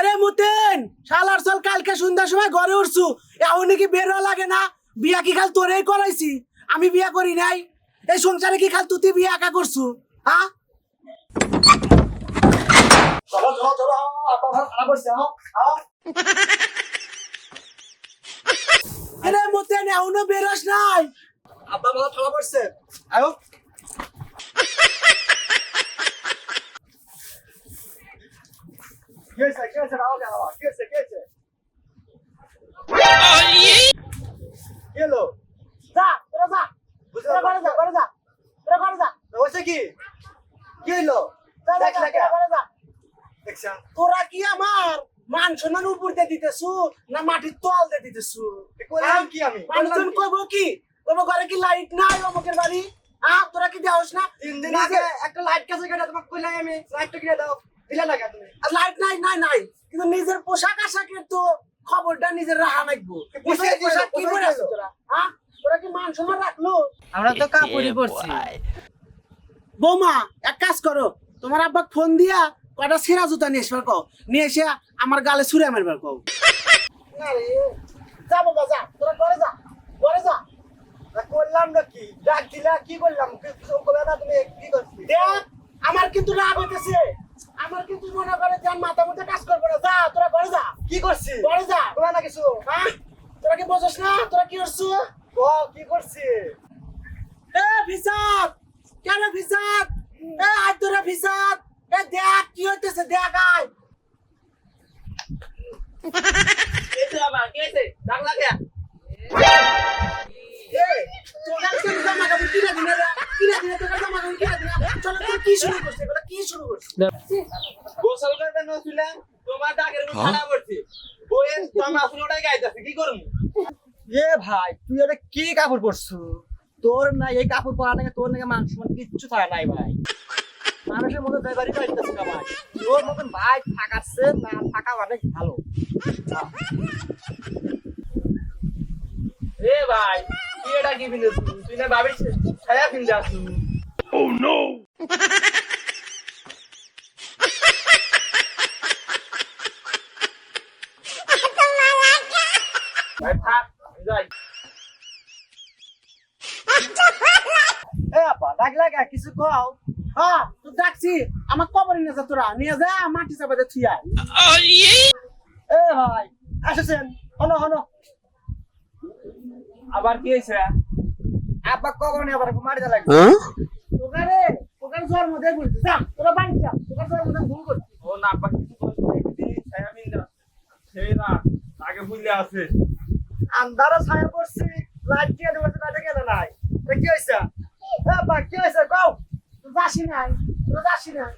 এরে মুতেন শালার চল কালকে সন্ধ্যার সময় ঘরে উঠছু এখন কি বের হওয়া লাগে না? বিয়া কি খাল তোরেই করাইছি? আমি বিয়া করি নাই। এই সংসারে কি খাল তুই বিয়া একা করছু? হ্যাঁ চলো চলো চলো আপা ভালো খারাপ করছে এরে মুতেন এখনো বেরোস নাই? আপা ভালো খারাপ করছে আয়ো কেছে রাও কেন কেছে কেলো যা তোরা যা তোরা ঘরে যা ঘরে যা তোরা ঘরে যা হচ্ছে কি হইলো যা যা, দেখ যা, লাগে তোরা ঘরে যা। দেখছা তোরা কি আমার মান সম্মান উপর দিয়ে দিতেছু না মাটির তল দিয়ে দিতেছু? করলাম কি আমি মানুষজন কইব কি কইব ঘরে কি লাইট নাই অমুকের বাড়ি? হ্যাঁ তোরা কি দেওস না? 3 দিন আগে একটা লাইট কাছে কেটে তোমাকে কইলাই আমি লাইটটা কিনে দাও দিলা না তুমি লাইট নাই নাই নাই কিন্তু নিজের পোশাক আশাকের তো খবরটা নিজের রাখা লাগবো। পোশাক পোশাক কি পোশাক পরে আছো তোরা? হ্যাঁ তোরা কি মান সম্মান রাখলো? আমরা তো কাপড়ই পরছি। বৌমা এক কাজ করো, তোমার আব্বা ফোন দিয়া কটা ছেঁড়া জুতা নিয়ে আসবার কও, নিয়ে এসে আমার গালে ছুঁড়ে মারবার কও। না রে যা বাবা যা তোরা ঘরে যা ঘরে যা। করলাম না কি ডাক দিলা কি করলাম কিছু কইলা না তুমি কি করছিস দেখ আমার কিন্তু রাগ হইতেছে, আমার কিন্তু মনে করে যে মাথা মধ্যে কাজ করবো না। যা তোরা ঘরে যা কি করছিস ঘরে যা। কইলা না কিছু হ্যাঁ তোরা কি বোঝস না তোরা কি করছো? কি করছিস এ ভিসাদ কেন ভিসাদ? এ আজ তোরা ভিসাদ এ দেখ কি হইতেছে দেখ আয়। কেছে বাবা কেছে ডাক লাগে এ তোরা কি জামা কাপড় কিনে দিনে রে? কিনে দিনে তোরা জামা কাপড় কিনে দিনে? চলো তুই কি শুরু করছিস এগুলা কি শুরু করছিস? গোসল করতে নছিলাম তোমার ডাকের মুখ খারাপ করছে বইয়ের জামা শুনোটাই গাইতাছে কি করব? এ ভাই তুই এটা কি কাপড় পরছু তোর না এই কাপড় পরা নাকি তোর নাকি মান সম্মান কিচ্ছু থাকে নাই ভাই মানুষের মতো ড্রাইভারি পাইতেছে না ভাই তোর মতন ভাই থাকাচ্ছে না থাকা অনেক ভালো এ ভাই তুই এটা কি পিনেছ তুই না ভাবিস ছায়া পিনতে আসু ভাই থাক যাই এ আপা ডাকলা কে কিছু কও হ্যাঁ তো ডাকছি আমার কবর নিয়ে যা তোরা নিয়ে যা মাটি চাপাতে থুইয়া। এ ভাই আসেছেন হনো হনো আবার কি হইছে আপা কবর নিয়ে আবার মারি দা লাগবে তোকারে তোকার জন্ম দেয় বলছি যা তোরা বাড়ি যা তোকার জন্ম দেয় ভুল করছিস। ও না আবার কিছু বলছে দেখি ছায়া পিনতে সেই না আগে বুঝলে আছে আন্ধারে ছায়া পড়ছি লাইট দিয়ে দেবো লাইটে গেল নাই এ কি হইছে এ আপা কি হইছে কও তো যাসি নাই তোরা যাসি নাই